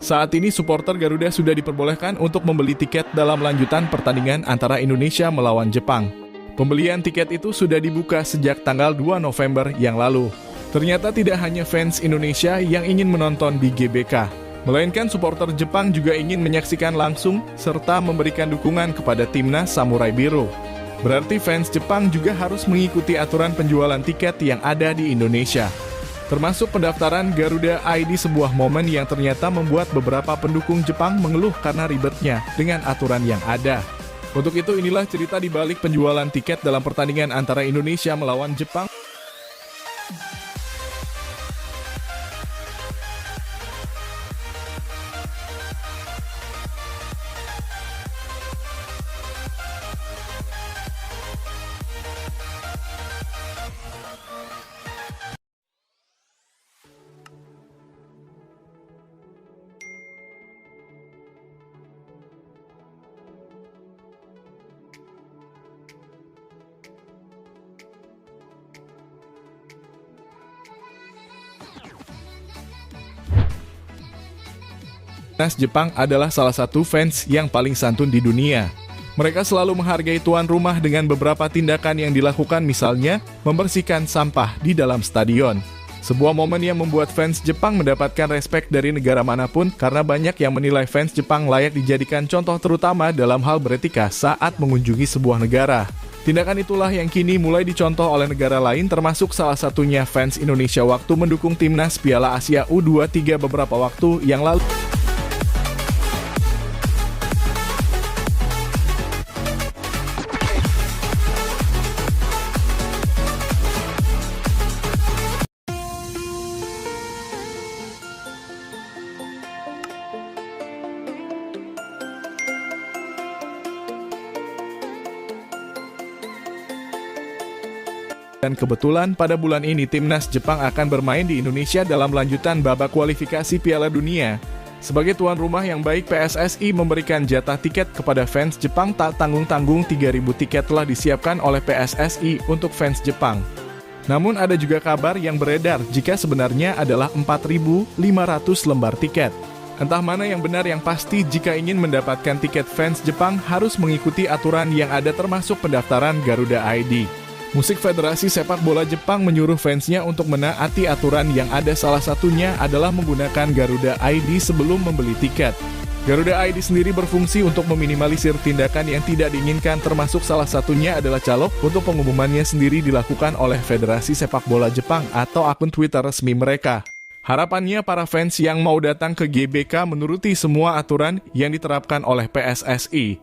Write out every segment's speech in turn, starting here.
Saat ini supporter Garuda sudah diperbolehkan untuk membeli tiket dalam lanjutan pertandingan antara Indonesia melawan Jepang. Pembelian tiket itu sudah dibuka sejak tanggal 2 November yang lalu. Ternyata tidak hanya fans Indonesia yang ingin menonton di GBK, melainkan supporter Jepang juga ingin menyaksikan langsung serta memberikan dukungan kepada timnas Samurai Biru. Berarti fans Jepang juga harus mengikuti aturan penjualan tiket yang ada di Indonesia. Termasuk pendaftaran Garuda ID, sebuah momen yang ternyata membuat beberapa pendukung Jepang mengeluh karena ribetnya dengan aturan yang ada. Untuk itu inilah cerita di balik penjualan tiket dalam pertandingan antara Indonesia melawan Jepang. Timnas Jepang adalah salah satu fans yang paling santun di dunia. Mereka selalu menghargai tuan rumah dengan beberapa tindakan yang dilakukan, misalnya membersihkan sampah di dalam stadion. Sebuah momen yang membuat fans Jepang mendapatkan respek dari negara manapun karena banyak yang menilai fans Jepang layak dijadikan contoh terutama dalam hal beretika saat mengunjungi sebuah negara. Tindakan itulah yang kini mulai dicontoh oleh negara lain, termasuk salah satunya fans Indonesia waktu mendukung timnas Piala Asia U23 beberapa waktu yang lalu. Dan kebetulan pada bulan ini timnas Jepang akan bermain di Indonesia dalam lanjutan babak kualifikasi Piala Dunia. Sebagai tuan rumah yang baik, PSSI memberikan jatah tiket kepada fans Jepang tak tanggung-tanggung. 3.000 tiket telah disiapkan oleh PSSI untuk fans Jepang. Namun ada juga kabar yang beredar jika sebenarnya adalah 4.500 lembar tiket. Entah mana yang benar, yang pasti jika ingin mendapatkan tiket fans Jepang harus mengikuti aturan yang ada, termasuk pendaftaran Garuda ID. Musik Federasi Sepak Bola Jepang menyuruh fansnya untuk menaati aturan yang ada, salah satunya adalah menggunakan Garuda ID sebelum membeli tiket. Garuda ID sendiri berfungsi untuk meminimalisir tindakan yang tidak diinginkan, termasuk salah satunya adalah calo. Untuk pengumumannya sendiri dilakukan oleh Federasi Sepak Bola Jepang atau akun Twitter resmi mereka. Harapannya para fans yang mau datang ke GBK menuruti semua aturan yang diterapkan oleh PSSI.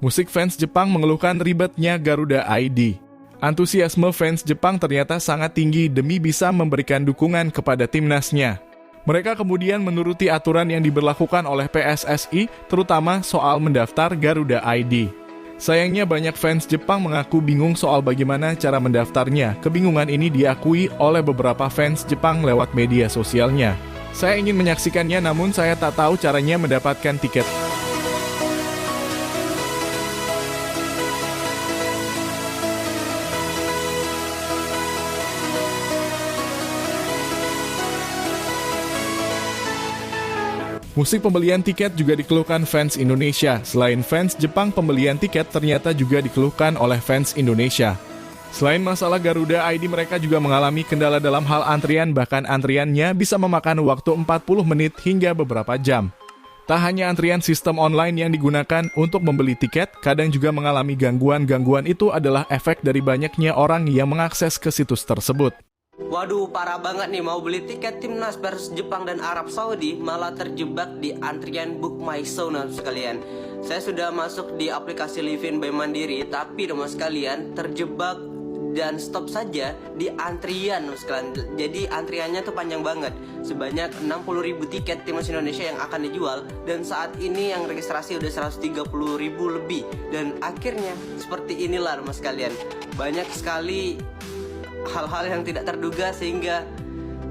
Musik fans Jepang mengeluhkan ribetnya Garuda ID. Antusiasme fans Jepang ternyata sangat tinggi demi bisa memberikan dukungan kepada timnasnya. Mereka kemudian menuruti aturan yang diberlakukan oleh PSSI, terutama soal mendaftar Garuda ID. Sayangnya banyak fans Jepang mengaku bingung soal bagaimana cara mendaftarnya. Kebingungan ini diakui oleh beberapa fans Jepang lewat media sosialnya. Saya ingin menyaksikannya, namun saya tak tahu caranya mendapatkan tiket. Musik pembelian tiket juga dikeluhkan fans Indonesia. Selain fans Jepang, pembelian tiket ternyata juga dikeluhkan oleh fans Indonesia. Selain masalah Garuda ID, mereka juga mengalami kendala dalam hal antrian, bahkan antriannya bisa memakan waktu 40 menit hingga beberapa jam. Tak hanya antrian sistem online yang digunakan untuk membeli tiket, kadang juga mengalami gangguan itu adalah efek dari banyaknya orang yang mengakses ke situs tersebut. Waduh, parah banget nih, mau beli tiket timnas versus Jepang dan Arab Saudi malah terjebak di antrian Book My Show sekalian. Saya sudah masuk di aplikasi Livin by Mandiri, tapi teman sekalian terjebak dan stop saja di antrian sekalian. Jadi antriannya tuh panjang banget, sebanyak 60.000 tiket timnas Indonesia yang akan dijual, dan saat ini yang registrasi udah 130.000 lebih. Dan akhirnya seperti inilah teman sekalian, banyak sekali hal-hal yang tidak terduga sehingga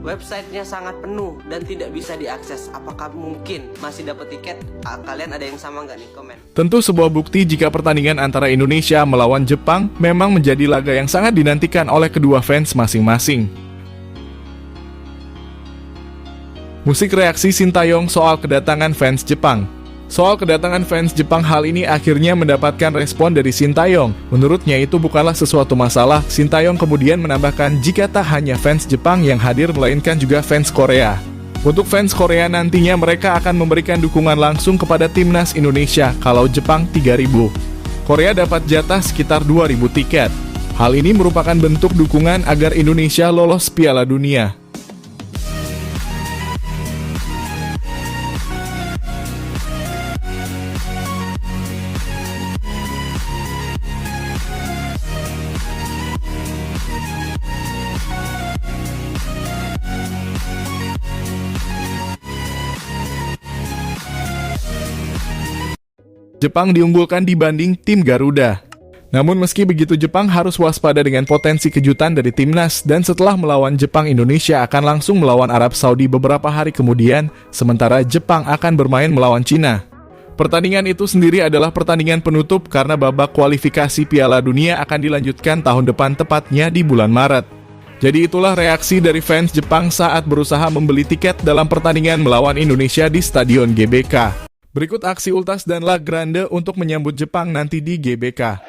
websitenya sangat penuh dan tidak bisa diakses. Apakah mungkin masih dapat tiket? Kalian ada yang sama nggak nih? Komen. Tentu sebuah bukti jika pertandingan antara Indonesia melawan Jepang memang menjadi laga yang sangat dinantikan oleh kedua fans masing-masing. Musik reaksi Sintayong soal kedatangan fans Jepang. Soal kedatangan fans Jepang, hal ini akhirnya mendapatkan respon dari Sintayong. Menurutnya itu bukanlah sesuatu masalah. Sintayong kemudian menambahkan jika tak hanya fans Jepang yang hadir melainkan juga fans Korea. Untuk fans Korea nantinya mereka akan memberikan dukungan langsung kepada timnas Indonesia, kalau Jepang 3.000. Korea dapat jatah sekitar 2.000 tiket. Hal ini merupakan bentuk dukungan agar Indonesia lolos Piala Dunia. Jepang diunggulkan dibanding tim Garuda. Namun meski begitu, Jepang harus waspada dengan potensi kejutan dari timnas, dan setelah melawan Jepang, Indonesia akan langsung melawan Arab Saudi beberapa hari kemudian, sementara Jepang akan bermain melawan Cina. Pertandingan itu sendiri adalah pertandingan penutup karena babak kualifikasi Piala Dunia akan dilanjutkan tahun depan, tepatnya di bulan Maret. Jadi itulah reaksi dari fans Jepang saat berusaha membeli tiket dalam pertandingan melawan Indonesia di Stadion GBK. Berikut aksi Ultras dan La Grande untuk menyambut Jepang nanti di GBK.